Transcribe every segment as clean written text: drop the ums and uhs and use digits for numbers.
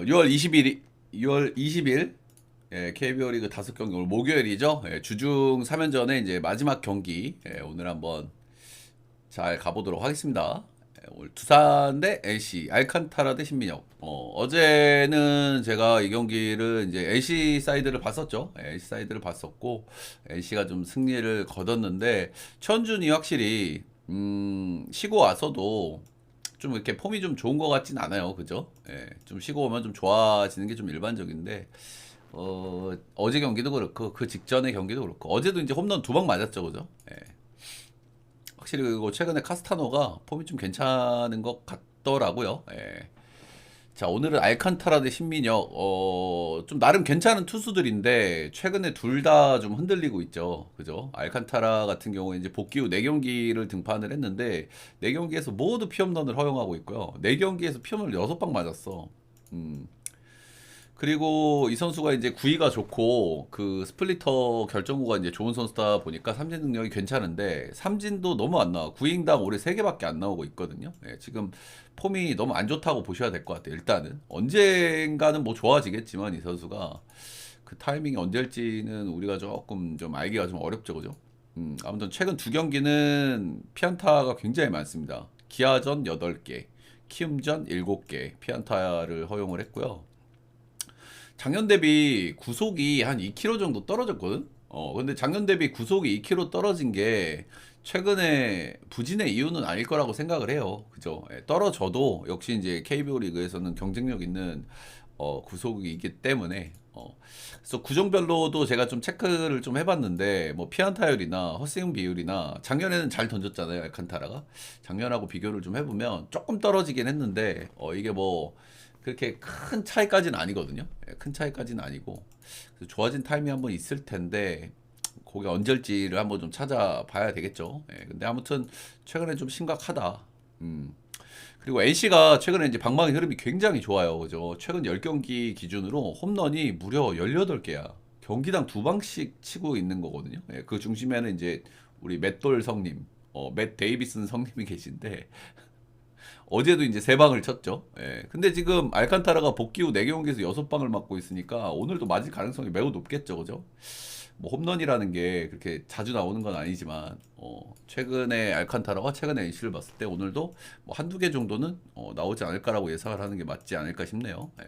6월 20일, 6월 20일, 예, KBO 리그 5경기, 오늘 목요일이죠. 예, 주중 3연전의 이제 마지막 경기, 예, 오늘 한번 잘 가보도록 하겠습니다. 예, 오늘 두산 대 NC, 알칸타라 대 신민혁. 어제는 제가 이 경기를 이제 NC 사이드를 봤었죠. 예, NC 사이드를 봤었고, NC가 좀 승리를 거뒀는데, 천준이 확실히, 쉬고 와서도 좀 이렇게 폼이 좀 좋은 것 같진 않아요. 그죠? 예, 좀 쉬고 오면 좀 좋아지는 게 좀 일반적인데, 어제 경기도 그렇고, 그 직전의 경기도 그렇고, 어제도 이제 홈런 2방 맞았죠. 그죠? 예. 확실히 그리고 최근에 카스타노가 폼이 좀 괜찮은 것 같더라고요. 예. 자, 오늘은 알칸타라 대 신민혁. 좀 나름 괜찮은 투수들인데, 최근에 둘 다 좀 흔들리고 있죠. 그죠? 알칸타라 같은 경우에 이제 복귀 후 4경기를 등판을 했는데, 4경기에서 모두 피홈런을 허용하고 있고요. 4경기에서 피홈런을 6방 맞았어. 음. 그리고 이 선수가 이제 구위가 좋고 그 스플리터 결정구가 이제 좋은 선수다 보니까 삼진 능력이 괜찮은데 삼진도 너무 안 나와. 구위인당 올해 3개밖에 안 나오고 있거든요. 예, 지금 폼이 너무 안 좋다고 보셔야 될 것 같아요. 일단은 언젠가는 뭐 좋아지겠지만 이 선수가 그 타이밍이 언제일지는 우리가 조금 좀 알기가 좀 어렵죠, 그죠? 아무튼 최근 2경기는 피안타가 굉장히 많습니다. 기아전 8개, 키움전 7개 피안타를 허용을 했고요. 작년 대비 구속이 한 2km 정도 떨어졌거든? 근데 작년 대비 구속이 2km 떨어진 게 최근에 부진의 이유는 아닐 거라고 생각을 해요. 그죠? 예, 떨어져도 역시 이제 KBO 리그에서는 경쟁력 있는 구속이기 때문에 그래서 구종별로도 제가 좀 체크를 좀 해봤는데 뭐 피안타율이나 헛스윙 비율이나 작년에는 잘 던졌잖아요 알칸타라가 작년하고 비교를 좀 해보면 조금 떨어지긴 했는데 이게 뭐 그렇게 큰 차이까지는 아니거든요. 예, 큰 차이까지는 아니고 그래서 좋아진 타임이 한번 있을 텐데 그게 언제일지를 한번 좀 찾아봐야 되겠죠. 예, 근데 아무튼 최근에 좀 심각하다. 음. 그리고 NC가 최근에 이제 방망이 흐름이 굉장히 좋아요. 그죠? 최근 10경기 기준으로 홈런이 무려 18개야. 경기당 2방씩 치고 있는 거거든요. 예, 그 중심에는 이제 우리 맷돌 성님, 맷 데이비슨 성님이 계신데 어제도 이제 3방을 쳤죠. 예. 근데 지금 알칸타라가 복귀 후 4경기에서 6방을 맞고 있으니까 오늘도 맞을 가능성이 매우 높겠죠. 그죠? 뭐 홈런이라는 게 그렇게 자주 나오는 건 아니지만 최근에 알칸타라와 최근에 NC를 봤을 때 오늘도 뭐 한두 개 정도는 나오지 않을까라고 예상을 하는 게 맞지 않을까 싶네요. 예.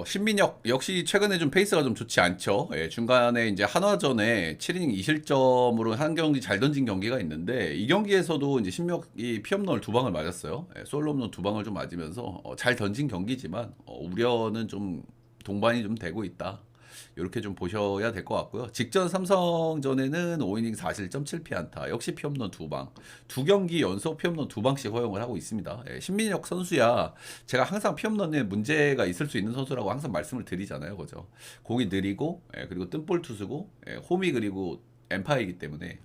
신민혁 역시 최근에 좀 페이스가 좀 좋지 않죠. 예, 중간에 이제 한화전에 7이닝 2실점으로 한 경기 잘 던진 경기가 있는데 이 경기에서도 이제 신민혁이 피홈런을 2방을 맞았어요. 예, 솔로 홈런 2방을 좀 맞으면서 잘 던진 경기지만 우려는 좀 동반이 좀 되고 있다. 이렇게 좀 보셔야 될 것 같고요. 직전 삼성전에는 5이닝 4실점 7피안타 역시 피홈런 2방 2경기 연속 피홈런 2방씩 허용을 하고 있습니다. 예, 신민혁 선수야 제가 항상 피홈런에 문제가 있을 수 있는 선수라고 항상 말씀을 드리잖아요. 그죠? 공이 느리고 그리고 뜬볼 투수고 홈이 그리고 엠파이기 때문에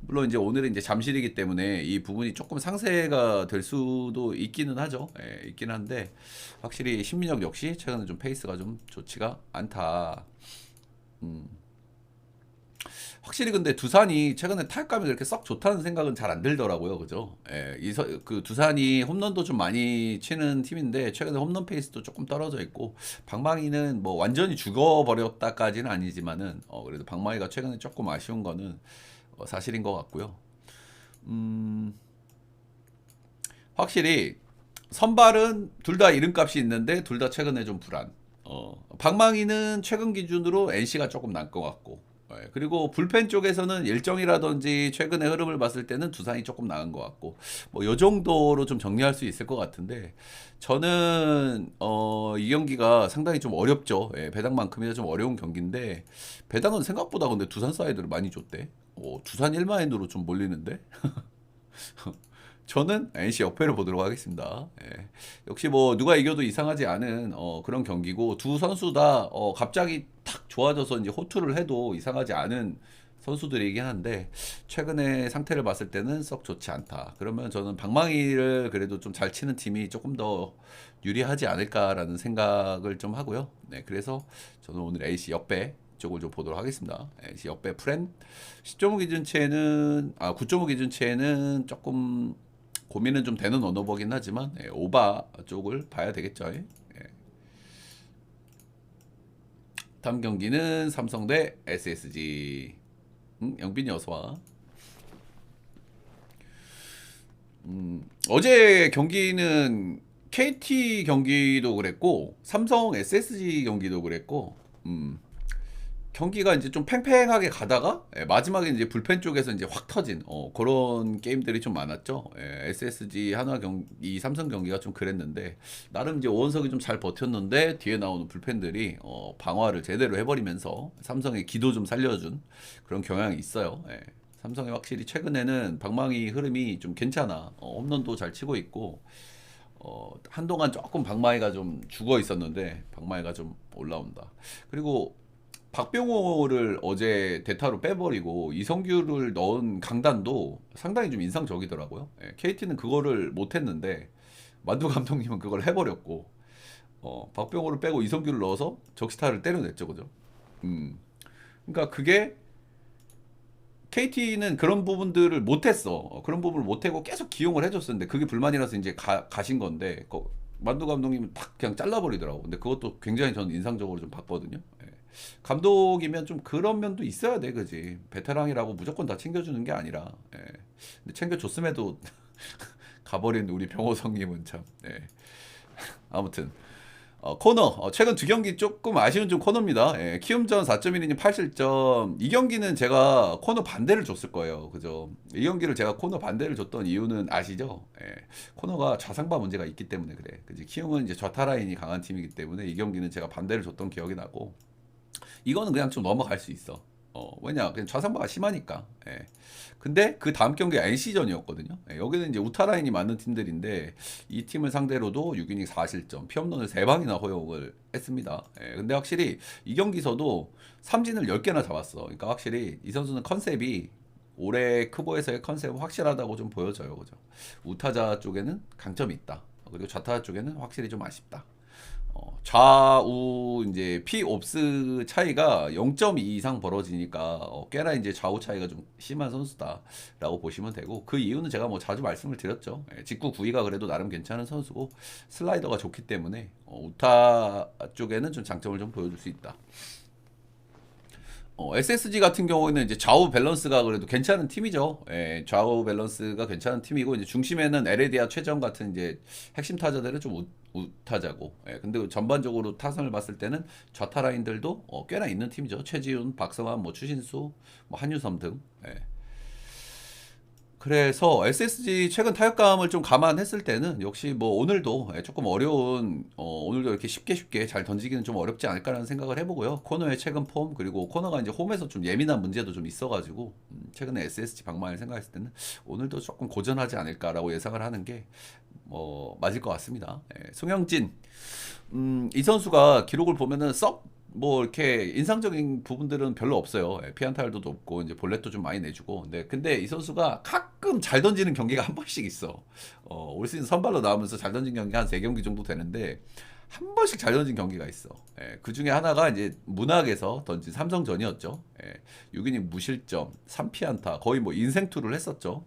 물론 이제 오늘은 이제 잠실이기 때문에 이 부분이 조금 상세가 될 수도 있기는 하죠. 있긴 한데 확실히 신민혁 역시 최근에 좀 페이스가 좀 좋지가 않다. 음. 확실히 근데 두산이 최근에 타격감이 그렇게 썩 좋다는 생각은 잘 안 들더라고요. 그죠? 그 두산이 홈런도 좀 많이 치는 팀인데 최근에 홈런 페이스도 조금 떨어져 있고 방망이는 뭐 완전히 죽어버렸다까지는 아니지만은 그래도 방망이가 최근에 조금 아쉬운 거는 사실인 것 같고요. 음, 확실히 선발은 둘 다 이름값이 있는데 둘 다 최근에 좀 불안. 방망이는 최근 기준으로 NC가 조금 난 것 같고. 그리고 불펜 쪽에서는 일정이라든지 최근의 흐름을 봤을 때는 두산이 조금 나은 것 같고 뭐 요 정도로 좀 정리할 수 있을 것 같은데 저는 이 경기가 상당히 좀 어렵죠. 배당만큼이나 좀 어려운 경기인데 배당은 생각보다 근데 두산 사이드를 많이 줬대. 두산 1마인드로 좀 몰리는데 저는 NC 역패를 보도록 하겠습니다. 예. 역시 뭐 누가 이겨도 이상하지 않은 그런 경기고 두 선수 다 갑자기 탁 좋아져서 이제 호투를 해도 이상하지 않은 선수들이긴 한데 최근에 상태를 봤을 때는 썩 좋지 않다. 그러면 저는 방망이를 그래도 좀 잘 치는 팀이 조금 더 유리하지 않을까라는 생각을 좀 하고요. 네, 그래서 저는 오늘 AC 역배 쪽을 좀 보도록 하겠습니다. AC 역배 프렌 10.5 기준치에는 9.5 기준치에는 조금 고민은 좀 되는 언어버긴 하지만 오바 쪽을 봐야 되겠죠. 다음 경기는 삼성 대 SSG. 영빈이 어서 와. 어제 경기는 KT 경기도 그랬고 삼성 SSG 경기도 그랬고 경기가 이제 좀 팽팽하게 가다가 마지막에 이제 불펜 쪽에서 이제 확 터진 그런 게임들이 좀 많았죠. SSG 한화 경기, 삼성 경기가 좀 그랬는데 나름 이제 오원석이 좀 잘 버텼는데 뒤에 나오는 불펜들이 방어를 제대로 해버리면서 삼성의 기도 좀 살려준 그런 경향이 있어요. 삼성이 확실히 최근에는 방망이 흐름이 좀 괜찮아. 홈런도 잘 치고 있고 한동안 조금 방망이가 좀 죽어 있었는데 방망이가 좀 올라온다. 그리고 박병호를 어제 대타로 빼버리고 이성규를 넣은 강단도 상당히 좀 인상적이더라고요. KT는 그거를 못했는데 만두 감독님은 그걸 해버렸고 박병호를 빼고 이성규를 넣어서 적시타를 때려냈죠, 그죠? 그러니까 그게 KT는 그런 부분들을 못했어. 그런 부분을 못하고 계속 기용을 해줬었는데 그게 불만이라서 이제 가신 건데 만두 감독님은 딱 그냥 잘라버리더라고. 근데 그것도 굉장히 저는 인상적으로 좀 봤거든요. 감독이면 좀 그런 면도 있어야 돼, 그지? 베테랑이라고 무조건 다 챙겨주는 게 아니라. 근데 챙겨줬음에도 가버린 우리 병호성님은 참. 아무튼 코너 최근 두 경기 조금 아쉬운 좀 코너입니다. 키움전 4.1이닝 8실점. 이 경기는 제가 코너 반대를 줬을 거예요. 그죠? 이 경기를 제가 코너 반대를 줬던 이유는 아시죠? 코너가 좌상바 문제가 있기 때문에 그래. 그지? 키움은 이제 좌타 라인이 강한 팀이기 때문에 이 경기는 제가 반대를 줬던 기억이 나고 이거는 그냥 좀 넘어갈 수 있어. 왜냐 그냥 좌상바가 심하니까. 근데 그 다음 경기가 NC전이었거든요. 여기는 이제 우타 라인이 맞는 팀들인데 이 팀을 상대로도 6이닝 4실점 피홈런을 3방이나 허용을 했습니다. 근데 확실히 이 경기서도 삼진을 10개나 잡았어. 그러니까 확실히 이 선수는 컨셉이 올해 크보에서의 컨셉은 확실하다고 좀 보여져요. 그죠? 우타자 쪽에는 강점이 있다. 그리고 좌타자 쪽에는 확실히 좀 아쉽다. 좌우 이제 피옵스 차이가 0.2 이상 벌어지니까 꽤나 이제 좌우 차이가 좀 심한 선수다라고 보시면 되고 그 이유는 제가 뭐 자주 말씀을 드렸죠. 직구 구위가 그래도 나름 괜찮은 선수고 슬라이더가 좋기 때문에 우타 쪽에는 좀 장점을 좀 보여줄 수 있다. SSG 같은 경우에는 이제 좌우 밸런스가 그래도 괜찮은 팀이죠. 좌우 밸런스가 괜찮은 팀이고 이제 중심에는 에레디아 최정 같은 이제 핵심 타자들은 좀 우타자고. 근데 전반적으로 타선을 봤을 때는 좌타 라인들도 꽤나 있는 팀이죠. 최지훈, 박성환, 뭐 추신수, 뭐 한유섬 등. 그래서 SSG 최근 타격감을 좀 감안했을 때는 역시 뭐 오늘도 조금 어려운 오늘도 이렇게 쉽게 잘 던지기는 좀 어렵지 않을까라는 생각을 해보고요. 코너의 최근 폼 그리고 코너가 이제 홈에서 좀 예민한 문제도 좀 있어가지고 최근에 SSG 방망이를 생각했을 때는 오늘도 조금 고전하지 않을까라고 예상을 하는 게 맞을 것 같습니다. 송영진 이 선수가 기록을 보면은 뭐 이렇게 인상적인 부분들은 별로 없어요. 피안타율도 높고 이제 볼넷도 좀 많이 내주고. 근데 이 선수가 가끔 잘 던지는 경기가 한 번씩 있어. 올 시즌 선발로 나오면서 잘 던진 경기가 한 3경기 정도 되는데 한 번씩 잘 던진 경기가 있어. 그 중에 하나가 이제 문학에서 던진 삼성전이었죠. 6이닝 무실점, 3피안타 거의 뭐 인생 투를 했었죠.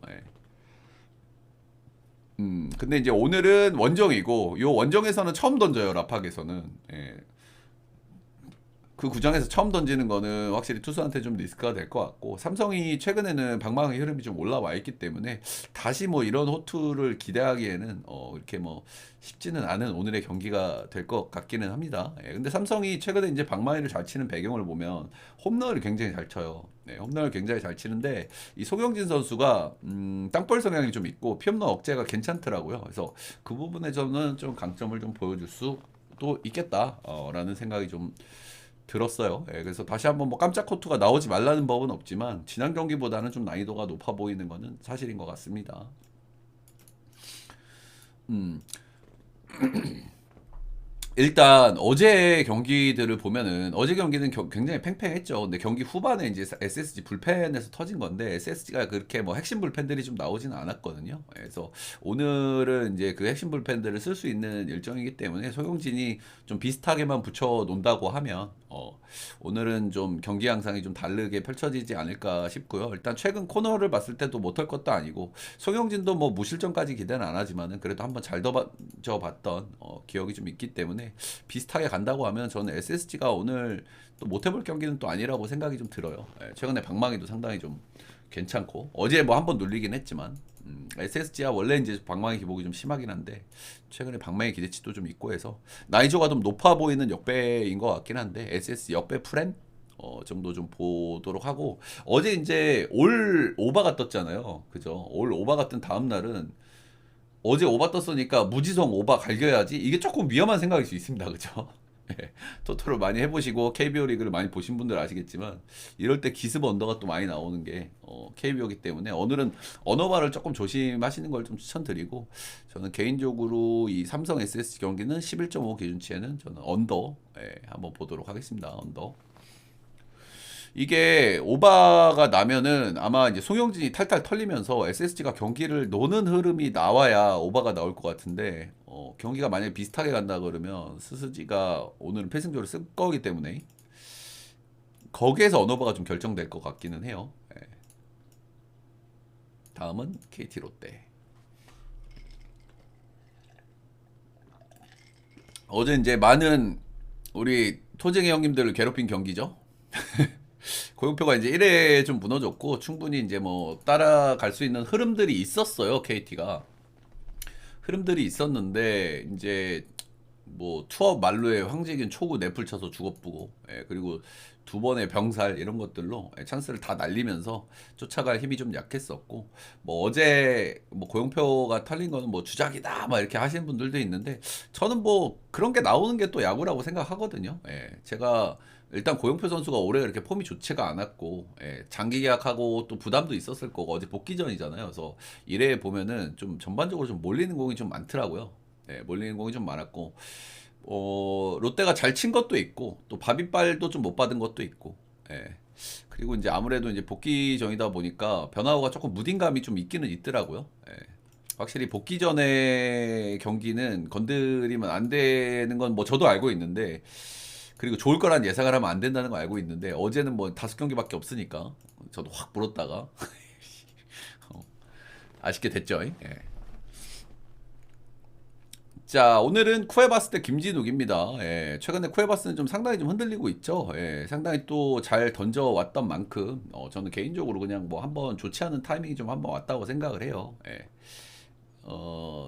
근데 이제 오늘은 원정이고 요 원정에서는 처음 던져요. 라팍에서는. 그 구장에서 처음 던지는 거는 확실히 투수한테 좀 리스크가 될 것 같고 삼성이 최근에는 방망이 흐름이 좀 올라와 있기 때문에 다시 뭐 이런 호투를 기대하기에는 이렇게 뭐 쉽지는 않은 오늘의 경기가 될 것 같기는 합니다. 근데 삼성이 최근에 이제 방망이를 잘 치는 배경을 보면 홈런을 굉장히 잘 쳐요. 홈런을 굉장히 잘 치는데 이 송영진 선수가 땅볼 성향이 좀 있고 피홈런 억제가 괜찮더라고요. 그래서 그 부분에 저는 좀 강점을 좀 보여줄 수도 있겠다라는 생각이 좀 들었어요. 그래서 다시 한번 뭐 깜짝 코트가 나오지 말라는 법은 없지만 지난 경기보다는 좀 난이도가 높아 보이는 것은 사실인 것 같습니다. 일단 어제 경기들을 보면은 어제 경기는 굉장히 팽팽했죠. 근데 경기 후반에 이제 SSG 불펜에서 터진 건데 SSG가 그렇게 뭐 핵심 불펜들이 좀 나오지는 않았거든요. 그래서 오늘은 이제 그 핵심 불펜들을 쓸 수 있는 일정이기 때문에 소용진이 좀 비슷하게만 붙여 놓는다고 하면 오늘은 좀 경기 양상이 좀 다르게 펼쳐지지 않을까 싶고요. 일단 최근 코너를 봤을 때도 못할 것도 아니고 송영진도 뭐 무실점까지 기대는 안 하지만은 그래도 한번 잘 던져봤던 기억이 좀 있기 때문에 비슷하게 간다고 하면 저는 SSG가 오늘 또 못해볼 경기는 또 아니라고 생각이 좀 들어요. 최근에 방망이도 상당히 좀 괜찮고 어제 뭐 한번 눌리긴 했지만 SSG가 원래 이제 방망이 기복이 좀 심하긴 한데 최근에 방망이 기대치도 좀 있고 해서 나이조가 좀 높아 보이는 역배인 것 같긴 한데 SS 역배 프렌 정도 좀 보도록 하고 어제 이제 올 오바가 떴잖아요. 그죠? 올 오바가 뜬 다음 날은 어제 오바 떴으니까 무지성 오바 갈겨야지 이게 조금 위험한 생각일 수 있습니다. 그죠? 예, 토토를 많이 해보시고 KBO 리그를 많이 보신 분들 아시겠지만 이럴 때 기습 언더가 또 많이 나오는 게 KBO이기 때문에 오늘은 언어발을 조금 조심하시는 걸 좀 추천드리고 저는 개인적으로 이 삼성 SSG 경기는 11.5 기준치에는 저는 언더 한번 보도록 하겠습니다. 언더 이게 오바가 나면은 아마 이제 송영진이 탈탈 털리면서 SSG가 경기를 노는 흐름이 나와야 오바가 나올 것 같은데 경기가 만약에 비슷하게 간다 그러면 스스지가 오늘은 패승조를 쓸 거기 때문에 거기에서 언어바가 좀 결정될 것 같기는 해요. 예. 다음은 KT 롯데. 어제 이제 많은 우리 토쟁이 형님들을 괴롭힌 경기죠. 고용표가 이제 1회 좀 무너졌고 충분히 이제 뭐 따라갈 수 있는 흐름들이 있었어요. KT가 흐름들이 있었는데 이제 뭐 투업 말루에 황재균 초구 내풀 쳐서 죽어쁘고 그리고 두 번의 병살 이런 것들로 찬스를 다 날리면서 쫓아갈 힘이 좀 약했었고 뭐 어제 뭐 고용표가 털린 거는 뭐 주작이다 막 이렇게 하시는 분들도 있는데 저는 뭐 그런 게 나오는 게 또 야구라고 생각하거든요. 제가 일단 고용표 선수가 올해 이렇게 폼이 좋지가 않았고 장기 계약하고 또 부담도 있었을 거고 어제 복귀전이잖아요. 그래서 이래 보면은 좀 전반적으로 좀 몰리는 공이 좀 많더라고요. 몰리는 공이 좀 많았고 롯데가 잘 친 것도 있고 또 바비빨도 좀 못 받은 것도 있고 그리고 이제 아무래도 이제 복귀 전이다 보니까 변화구가 조금 무딘감이 좀 있기는 있더라고요. 확실히 복귀 전의 경기는 건드리면 안 되는 건 뭐 저도 알고 있는데 그리고 좋을 거란 예상을 하면 안 된다는 거 알고 있는데 어제는 뭐 5경기밖에 없으니까 저도 확 물었다가 아쉽게 됐죠. 자, 오늘은 쿠에바스 대 김진욱입니다. 최근에 쿠에바스는 좀 상당히 좀 흔들리고 있죠. 상당히 또 잘 던져왔던 만큼, 저는 개인적으로 그냥 뭐 한번 좋지 않은 타이밍이 좀 한번 왔다고 생각을 해요.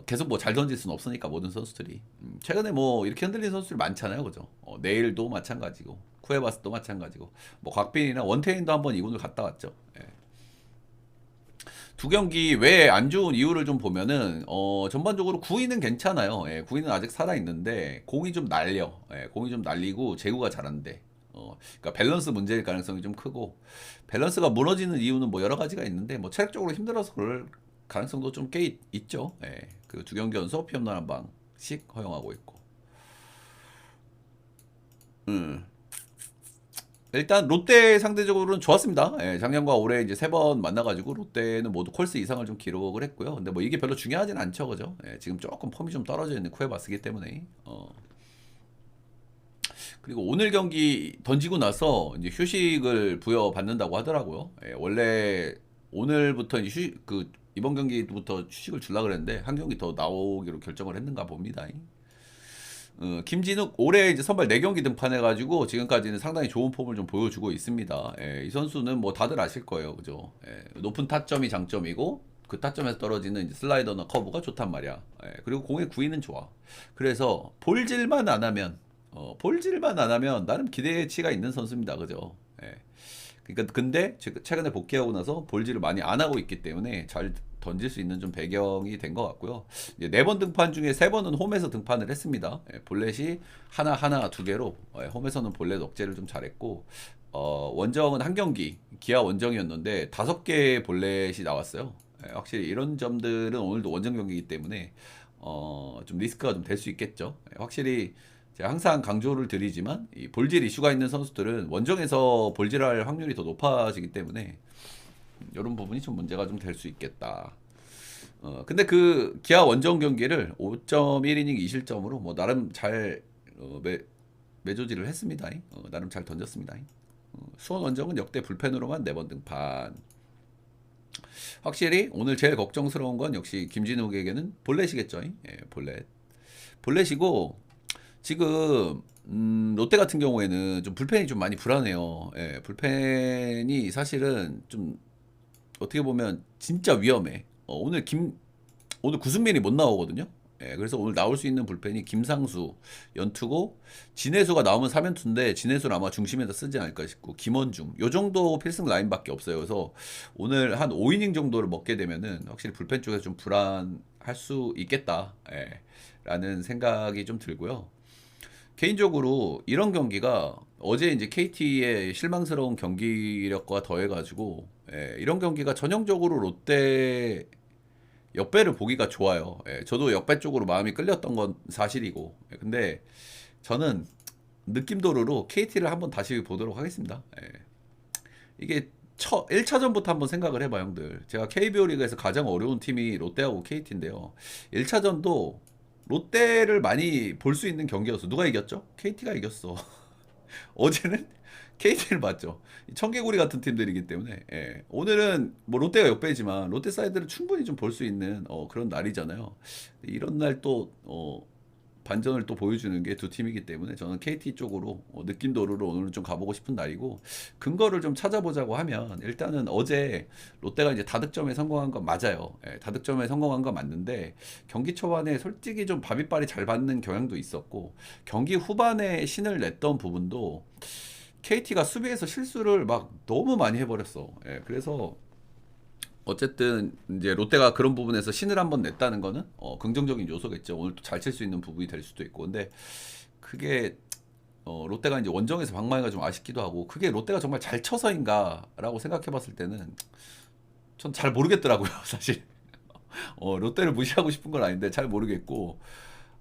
계속 뭐 잘 던질 수는 없으니까 모든 선수들이. 최근에 뭐 이렇게 흔들린 선수들이 많잖아요. 그죠? 내일도 마찬가지고, 쿠에바스도 마찬가지고, 뭐 곽빈이나 원태인도 한번 이군을 갔다 왔죠. 두 경기 왜 안 좋은 이유를 좀 보면은 전반적으로 구위는 괜찮아요. 구위는 아직 살아 있는데 공이 좀 날려. 공이 좀 날리고 제구가 잘안돼. 그러니까 밸런스 문제일 가능성이 좀 크고 밸런스가 무너지는 이유는 뭐 여러 가지가 있는데 뭐 체력적으로 힘들어서 그럴 가능성도 좀 꽤 있죠. 그 두 경기 연속 피홈런 한 방씩 허용하고 있고. 음. 일단 롯데 상대적으로는 좋았습니다. 작년과 올해 이제 세 번 만나가지고 롯데는 모두 콜스 이상을 좀 기록을 했고요. 근데 뭐 이게 별로 중요하진 않죠, 그죠? 지금 조금 폼이 좀 떨어져 있는 쿠에바스기 때문에. 그리고 오늘 경기 던지고 나서 이제 휴식을 부여받는다고 하더라고요. 원래 오늘부터 이제 이번 경기부터 휴식을 주려 그랬는데 한 경기 더 나오기로 결정을 했는가 봅니다. 김진욱 올해 이제 선발 4경기 등판해가지고 지금까지는 상당히 좋은 폼을 좀 보여주고 있습니다. 이 선수는 뭐 다들 아실 거예요, 그죠? 높은 타점이 장점이고 그 타점에서 떨어지는 이제 슬라이더나 커브가 좋단 말이야. 그리고 공의 구위는 좋아. 그래서 볼질만 안 하면 나름 기대치가 있는 선수입니다, 그죠? 그러니까 근데 최근에 복귀하고 나서 볼질을 많이 안 하고 있기 때문에 잘 던질 수 있는 좀 배경이 된 것 같고요. 이제 4번 등판 중에 3번은 홈에서 등판을 했습니다. 볼넷이 하나 두 개로 홈에서는 볼넷 억제를 좀 잘했고 원정은 한 경기 기아 원정이었는데 5개의 볼넷이 나왔어요. 확실히 이런 점들은 오늘도 원정 경기이기 때문에 좀 리스크가 좀 될 수 있겠죠. 확실히 제가 항상 강조를 드리지만 이 볼질 이슈가 있는 선수들은 원정에서 볼질할 확률이 더 높아지기 때문에 이런 부분이 좀 문제가 좀 될 수 있겠다. 근데 그 기아 원정 경기를 5.1이닝 2실점으로 뭐 나름 잘 매조지를 했습니다. 나름 잘 던졌습니다. 수원 원정은 역대 불펜으로만 4번 등판. 확실히 오늘 제일 걱정스러운 건 역시 김진욱에게는 볼넷이겠죠. 예, 볼넷. 볼넷이고 지금 롯데 같은 경우에는 좀 불펜이 좀 많이 불안해요. 예, 불펜이 사실은 좀 어떻게 보면 진짜 위험해. 오늘 구승민이 못 나오거든요. 예, 그래서 오늘 나올 수 있는 불펜이 김상수 연투고 진해수가 나오면 3연투인데 진해수를 아마 중심에다 쓰지 않을까 싶고 김원중 요 정도 필승 라인밖에 없어요. 그래서 오늘 한 5이닝 정도를 먹게 되면은 확실히 불펜 쪽에서 좀 불안할 수 있겠다. 예, 라는 생각이 좀 들고요. 개인적으로 이런 경기가 어제 이제 KT의 실망스러운 경기력과 더해가지고 이런 경기가 전형적으로 롯데 역배를 보기가 좋아요. 저도 역배 쪽으로 마음이 끌렸던 건 사실이고 근데 저는 느낌도로로 KT를 한번 다시 보도록 하겠습니다. 이게 1차전부터 한번 생각을 해봐 형들. 제가 KBO 리그에서 가장 어려운 팀이 롯데하고 KT인데요. 1차전도 롯데를 많이 볼 수 있는 경기였어. 누가 이겼죠? KT가 이겼어. 어제는 KT를 봤죠. 청개구리 같은 팀들이기 때문에 오늘은 뭐 롯데가 역배지만 롯데 사이드를 충분히 좀 볼 수 있는 그런 날이잖아요. 이런 날또 반전을 또 보여주는 게 두 팀이기 때문에 저는 KT 쪽으로 느낌도루로 오늘은 좀 가보고 싶은 날이고 근거를 좀 찾아보자고 하면 일단은 어제 롯데가 이제 다득점에 성공한 건 맞아요. 다득점에 성공한 건 맞는데 경기 초반에 솔직히 좀 바비빨이 잘 받는 경향도 있었고 경기 후반에 신을 냈던 부분도 KT가 수비에서 실수를 막 너무 많이 해버렸어. 그래서 어쨌든 이제 롯데가 그런 부분에서 신을 한번 냈다는 거는 긍정적인 요소겠죠. 오늘 또 잘 칠 수 있는 부분이 될 수도 있고. 근데 그게 롯데가 이제 원정에서 방망이가 좀 아쉽기도 하고 그게 롯데가 정말 잘 쳐서인가라고 생각해 봤을 때는 전 잘 모르겠더라고요, 사실. 롯데를 무시하고 싶은 건 아닌데 잘 모르겠고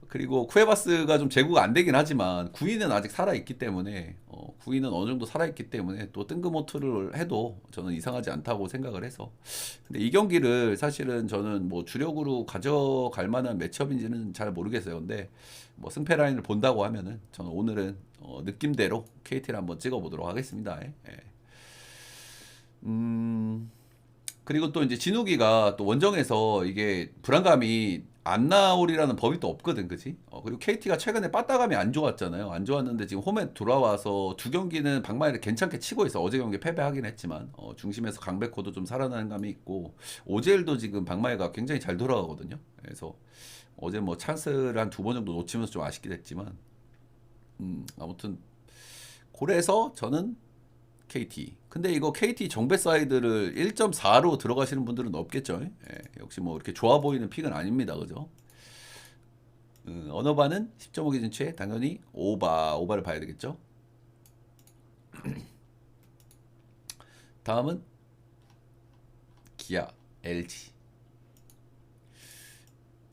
그리고 쿠에바스가 좀 제구가 안 되긴 하지만 구위는 아직 살아있기 때문에 구위는 어느 정도 살아있기 때문에 또 뜬금호투를 해도 저는 이상하지 않다고 생각을 해서 근데 이 경기를 사실은 저는 뭐 주력으로 가져갈 만한 매치업인지는 잘 모르겠어요. 근데 뭐 승패 라인을 본다고 하면은 저는 오늘은 느낌대로 KT를 한번 찍어보도록 하겠습니다. 그리고 또 이제 진욱이가 또 원정에서 이게 불안감이 안 나오리라는 법이 또 없거든, 그지? 그리고 KT가 최근에 빠따감이 안 좋았잖아요. 안 좋았는데 지금 홈에 돌아와서 두 경기는 방망이를 괜찮게 치고 있어. 어제 경기 패배하긴 했지만 중심에서 강백호도 좀 살아나는 감이 있고 오젤도 지금 방망이가 굉장히 잘 돌아가거든요. 그래서 어제 뭐 찬스를 한 2번 정도 놓치면서 좀 아쉽긴 했지만 아무튼 그래서 저는 KT. 근데 이거 KT 정배 사이드를 1.4로 들어가시는 분들은 없겠죠. 역시 뭐 이렇게 좋아 보이는 픽은 아닙니다. 그죠? 언어바는 10.5 기준치에 당연히 오바를 봐야 되겠죠. 다음은 기아, LG.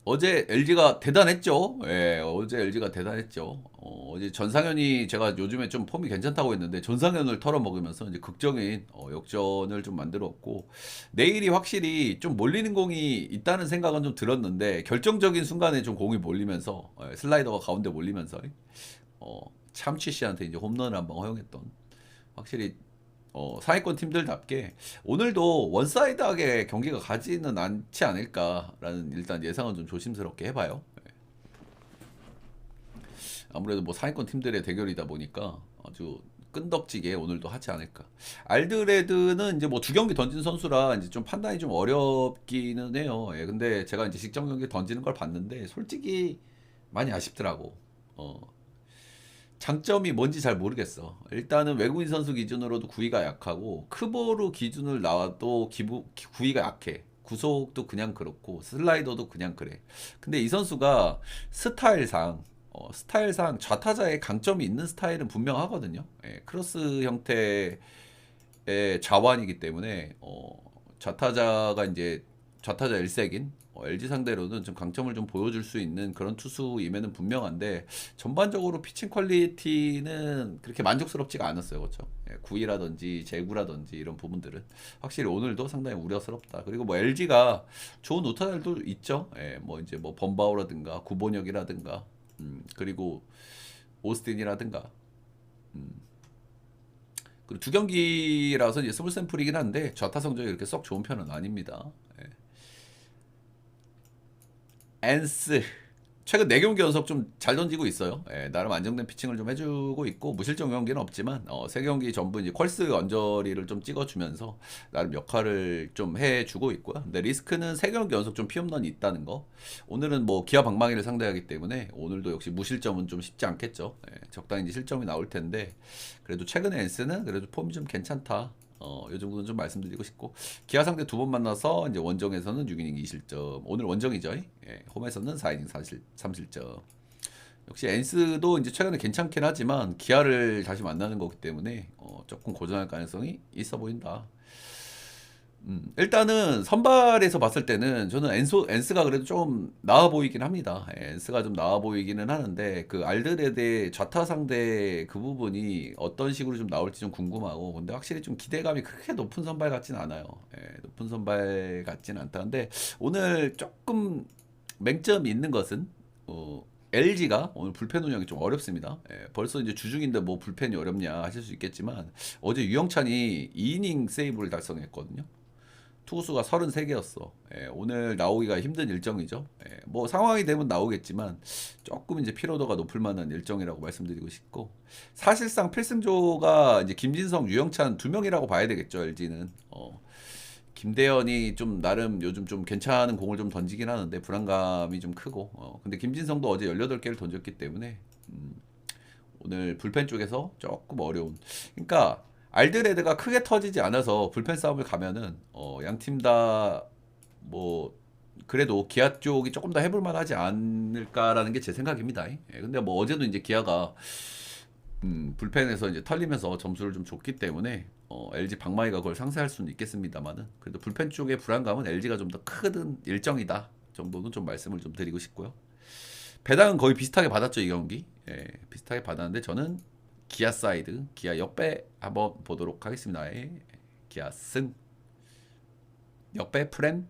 어제 LG가 대단했죠. 어제 LG가 대단했죠. 어제 전상현이 제가 요즘에 좀 폼이 괜찮다고 했는데 전상현을 털어먹으면서 이제 극적인 역전을 좀 만들었고 내일이 확실히 좀 몰리는 공이 있다는 생각은 좀 들었는데 결정적인 순간에 좀 공이 몰리면서 슬라이더가 가운데 몰리면서 참치 씨한테 이제 홈런을 한번 허용했던 확실히 상위권 팀들답게 오늘도 원사이드하게 경기가 가지는 않지 않을까라는 일단 예상은 좀 조심스럽게 해봐요. 아무래도 뭐 상위권 팀들의 대결이다 보니까 아주 끈덕지게 오늘도 하지 않을까. 알드레드는 이제 뭐 두 경기 던진 선수라 이제 좀 판단이 좀 어렵기는 해요. 근데 제가 이제 직전 경기 던지는 걸 봤는데 솔직히 많이 아쉽더라고. 장점이 뭔지 잘 모르겠어. 일단은 외국인 선수 기준으로도 구위가 약하고 크보루 기준을 나와도 구위가 약해. 구속도 그냥 그렇고 슬라이더도 그냥 그래. 근데 이 선수가 스타일상 좌타자의 강점이 있는 스타일은 분명하거든요. 크로스 형태의 자완이기 때문에 좌타자가 이제 좌타자 일색인 LG 상대로는 좀 강점을 좀 보여줄 수 있는 그런 투수임에는 분명한데 전반적으로 피칭 퀄리티는 그렇게 만족스럽지가 않았어요. 그렇죠? 구위라든지 제구라든지 이런 부분들은 확실히 오늘도 상당히 우려스럽다. 그리고 뭐 LG가 좋은 우타자들도 있죠. 뭐 이제 뭐 범바오라든가 구본혁이라든가 그리고 오스틴이라든가 그리고 두 경기라서 이제 스몰 샘플이긴 한데 좌타 성적이 그렇게 썩 좋은 편은 아닙니다. 엔스 최근 4경기 연속 좀 잘 던지고 있어요. 나름 안정된 피칭을 좀 해주고 있고 무실점 경기는 없지만 3경기 전부 이제 퀄스 언저리를 좀 찍어주면서 나름 역할을 좀 해주고 있고요. 근데 리스크는 3경기 연속 좀 피홈런이 있다는 거. 오늘은 뭐 기아 방망이를 상대하기 때문에 오늘도 역시 무실점은 좀 쉽지 않겠죠. 적당히 이제 실점이 나올 텐데 그래도 최근에 엔스는 그래도 폼이 좀 괜찮다. 요 정도는 좀 말씀드리고 싶고 기아 상대 2번 만나서 이제 원정에서는 6이닝 2실점 오늘 원정이죠. 홈에서는 4이닝 3실점 역시 엔스도 이제 최근에 괜찮긴 하지만 기아를 다시 만나는 거기 때문에 조금 고전할 가능성이 있어 보인다. 일단은 선발에서 봤을 때는 저는 엔스가 그래도 좀 나아 보이긴 합니다. 엔스가 좀 나아 보이기는 하는데 그 알드레드의 좌타 상대 그 부분이 어떤 식으로 좀 나올지 좀 궁금하고 근데 확실히 좀 기대감이 그렇게 높은 선발 같진 않아요. 높은 선발 같진 않다. 근데 오늘 조금 맹점이 있는 것은 LG가 오늘 불펜 운영이 좀 어렵습니다. 벌써 이제 주중인데 뭐 불펜이 어렵냐 하실 수 있겠지만 어제 유영찬이 2이닝 세이브를 달성했거든요. 투수가 33개였어. 오늘 나오기가 힘든 일정이죠. 뭐 상황이 되면 나오겠지만 조금 이제 피로도가 높을 만한 일정이라고 말씀드리고 싶고 사실상 필승조가 이제 김진성, 유영찬 2명이라고 봐야 되겠죠. LG는 김대현이 좀 나름 요즘 좀 괜찮은 공을 좀 던지긴 하는데 불안감이 좀 크고 근데 김진성도 어제 18개를 던졌기 때문에 오늘 불펜 쪽에서 조금 어려운 그러니까 알드레드가 크게 터지지 않아서 불펜 싸움을 가면은 양 팀 다 뭐 그래도 기아 쪽이 조금 더 해볼 만하지 않을까라는 게 제 생각입니다. 근데 뭐 어제도 이제 기아가 불펜에서 이제 털리면서 점수를 좀 줬기 때문에 LG 방망이가 그걸 상쇄할 수는 있겠습니다만은 그래도 불펜 쪽의 불안감은 LG가 좀 더 큰 일정이다 정도는 좀 말씀을 좀 드리고 싶고요. 배당은 거의 비슷하게 받았죠 이 경기. 비슷하게 받았는데 저는 기아 사이드, 기아 역배 한번 보도록 하겠습니다. 기아 승, 역배 프렌,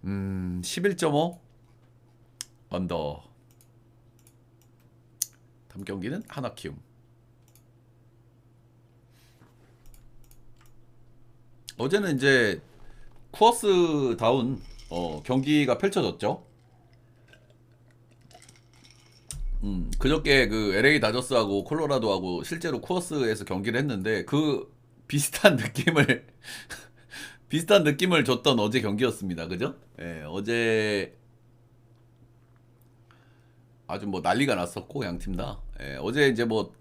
11.5 언더. 다음 경기는 하나 키움. 어제는 이제 쿠어스 다운 경기가 펼쳐졌죠. 그저께 그 LA 다저스하고 콜로라도하고 실제로 쿠어스에서 경기를 했는데 그 비슷한 느낌을 비슷한 느낌을 줬던 어제 경기였습니다. 그죠? 어제 아주 뭐 난리가 났었고 양 팀 다. 어제 이제 뭐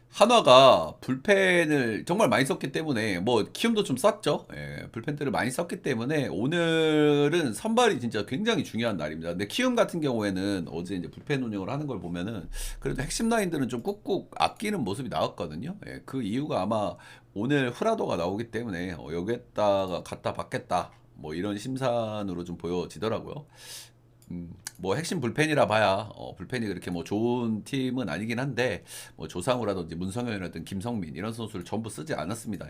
한화가 불펜을 정말 많이 썼기 때문에 뭐 키움도 좀 썼죠. 불펜들을 많이 썼기 때문에 오늘은 선발이 진짜 굉장히 중요한 날입니다. 근데 키움 같은 경우에는 어제 이제 불펜 운영을 하는 걸 보면은 그래도 핵심 라인들은 좀 꾹꾹 아끼는 모습이 나왔거든요. 그 이유가 아마 오늘 후라도가 나오기 때문에 여기에다가 갖다 받겠다. 뭐 이런 심산으로 좀 보여지더라고요. 뭐 핵심 불펜이라 봐야 불펜이 그렇게 뭐 좋은 팀은 아니긴 한데 뭐 조상우라든지 문성현이라든지 김성민 이런 선수를 전부 쓰지 않았습니다.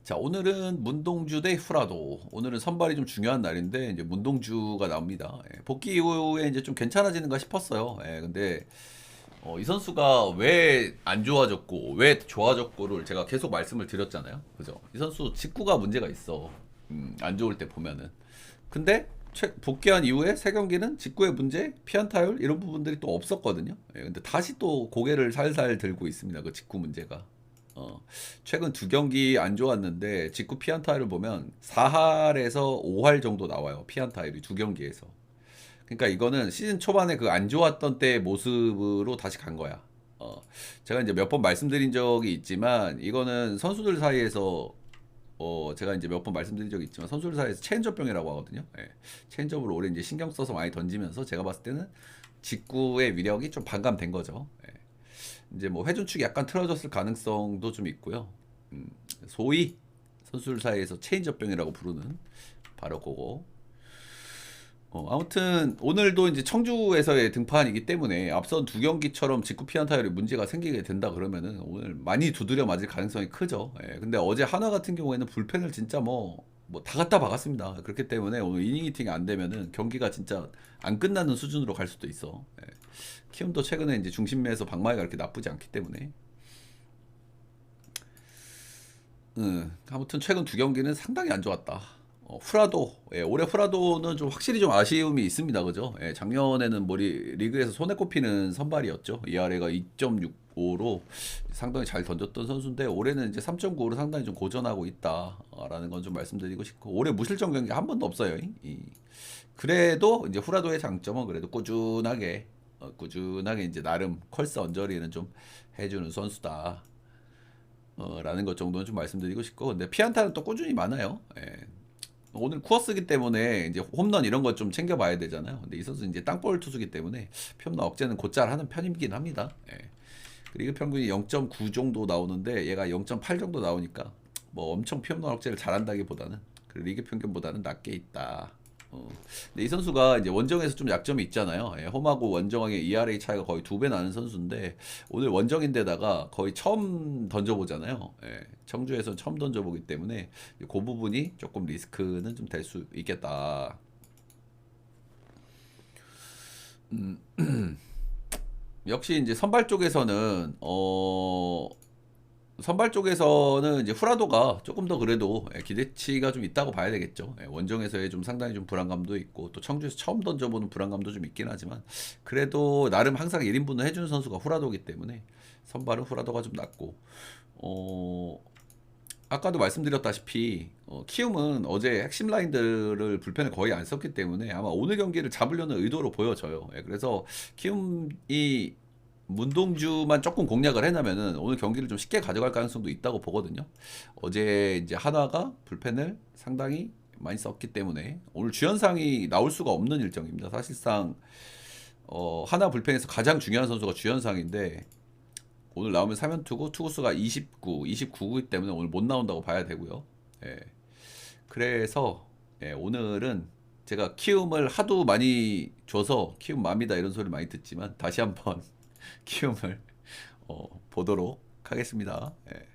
자 오늘은 문동주 대 후라도 오늘은 선발이 좀 중요한 날인데 이제 문동주가 나옵니다. 복귀 이후에 이제 좀 괜찮아지는가 싶었어요. 근데 이 선수가 왜 안 좋아졌고 왜 좋아졌고를 제가 계속 말씀을 드렸잖아요. 그죠? 이 선수 직구가 문제가 있어. 안 좋을 때 보면은. 근데 복귀한 이후에 세 경기는 직구의 문제, 피안타율 이런 부분들이 또 없었거든요. 근데 다시 또 고개를 살살 들고 있습니다. 그 직구 문제가. 최근 2경기 안 좋았는데 직구 피안타율을 보면 4할에서 5할 정도 나와요. 피안타율이 2경기에서. 그러니까 이거는 시즌 초반에 그 안 좋았던 때의 모습으로 다시 간 거야. 제가 이제 몇 번 말씀드린 적이 있지만 이거는 선수들 사이에서 제가 이제 몇 번 말씀드린 적이 있지만 선수들 사이에서 체인저병이라고 하거든요. 체인저업을 오래 이제 신경 써서 많이 던지면서 제가 봤을 때는 직구의 위력이 좀 반감된 거죠. 이제 뭐 회전축이 약간 틀어졌을 가능성도 좀 있고요. 소위 선수들 사이에서 체인저병이라고 부르는 바로 그거. 아무튼 오늘도 이제 청주에서의 등판이기 때문에 앞선 두 경기처럼 직구 피안 타율이 문제가 생기게 된다 그러면은 오늘 많이 두드려 맞을 가능성이 크죠. 예, 근데 어제 하나 같은 경우에는 불펜을 진짜 뭐 다 갖다 박았습니다. 그렇기 때문에 오늘 이닝 히팅이 안 되면은 경기가 진짜 안 끝나는 수준으로 갈 수도 있어. 예. 키움도 최근에 이제 중심매에서 방망이가 그렇게 나쁘지 않기 때문에. 아무튼 최근 두 경기는 상당히 안 좋았다. 후라도, 예, 올해 후라도는 좀 확실히 좀 아쉬움이 있습니다. 그죠? 예, 작년에는 뭐 리그에서 손에 꼽히는 선발이었죠. ERA가 2.65로 상당히 잘 던졌던 선수인데 올해는 이제 3.95로 상당히 좀 고전하고 있다라는 건 좀 말씀드리고 싶고 올해 무실점 경기 한 번도 없어요. 그래도 이제 후라도의 장점은 그래도 꾸준하게 이제 나름 컬스 언저리는 좀 해주는 선수다. 라는 것 정도는 좀 말씀드리고 싶고 근데 피안타는 또 꾸준히 많아요. 예. 오늘 쿠어스기 때문에 이제 홈런 이런 것 좀 챙겨봐야 되잖아요. 근데 이 선수 이제 땅볼 투수기 때문에 피홈런 억제는 곧잘 하는 편이긴 합니다. 예. 그리고 평균이 0.9 정도 나오는데 얘가 0.8 정도 나오니까 뭐 엄청 피홈런 억제를 잘한다기보다는 그 리그 평균보다는 낮게 있다. 근데 이 선수가 이제 원정에서 좀 약점이 있잖아요. 예, 홈하고 원정의 ERA 차이가 거의 2배 나는 선수인데 오늘 원정인데다가 거의 처음 던져보잖아요. 예, 청주에서 처음 던져보기 때문에 그 부분이 조금 리스크는 좀 될 수 있겠다. 역시 이제 선발 쪽에서는 이제 후라도가 조금 더 그래도 기대치가 좀 있다고 봐야 되겠죠. 원정에서의 좀 상당히 좀 불안감도 있고 또 청주에서 처음 던져보는 불안감도 좀 있긴 하지만 그래도 나름 항상 1인분을 해주는 선수가 후라도기 때문에 선발은 후라도가 좀 낫고 아까도 말씀드렸다시피 키움은 어제 핵심 라인들을 불펜을 거의 안 썼기 때문에 아마 오늘 경기를 잡으려는 의도로 보여져요. 그래서 키움이 문동주만 조금 공략을 해나면은 오늘 경기를 좀 쉽게 가져갈 가능성도 있다고 보거든요. 어제 이제 하나가 불펜을 상당히 많이 썼기 때문에 오늘 주연상이 나올 수가 없는 일정입니다. 사실상 하나 불펜에서 가장 중요한 선수가 주연상인데 오늘 나오면 3연투고 투구수가 29이기 때문에 오늘 못 나온다고 봐야 되고요. 예. 그래서 오늘은 제가 키움을 하도 많이 줘서 키움 맘이다 이런 소리 많이 듣지만 다시 한번 키움을 보도록 하겠습니다. 예.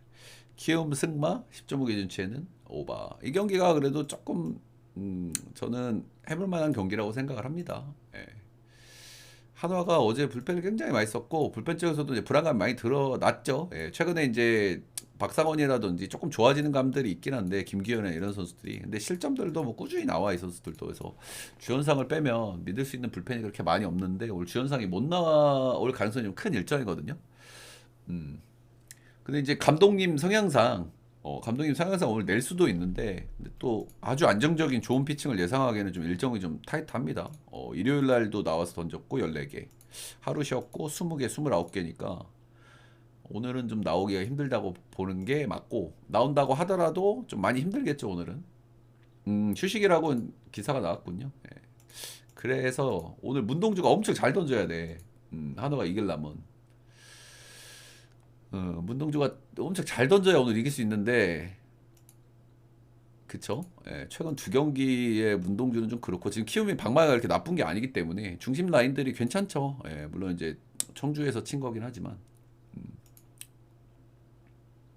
키움 승마 10.5 기준치에는 오바. 이 경기가 그래도 조금 저는 해볼 만한 경기라고 생각을 합니다. 예. 한화가 어제 불펜을 굉장히 많이 썼고 불펜 쪽에서도 이제 불안감이 많이 드러났죠. 예. 최근에 이제 박상원이라든지 조금 좋아지는 감들이 있긴 한데 김기현이나 이런 선수들이 근데 실점들도 뭐 꾸준히 나와 이 선수들도 그래서 주연상을 빼면 믿을 수 있는 불펜이 그렇게 많이 없는데 오늘 주연상이 못 나올 가능성이 좀 큰 일정이거든요. 음. 근데 이제 감독님 성향상 오늘 낼 수도 있는데 근데 또 아주 안정적인 좋은 피칭을 예상하기에는 좀 일정이 좀 타이트합니다. 일요일 날도 나와서 던졌고 14개 하루 쉬었고 20개 29개니까 오늘은 좀 나오기가 힘들다고 보는 게 맞고 나온다고 하더라도 좀 많이 힘들겠죠 오늘은. 휴식이라고 기사가 나왔군요. 예. 그래서 오늘 문동주가 엄청 잘 던져야 돼. 한화가 이기려면. 문동주가 엄청 잘 던져야 오늘 이길 수 있는데 그쵸? 예, 최근 두 경기의 문동주는 좀 그렇고 지금 키움이 방망이가 이렇게 나쁜 게 아니기 때문에 중심 라인들이 괜찮죠. 예, 물론 이제 청주에서 친 거긴 하지만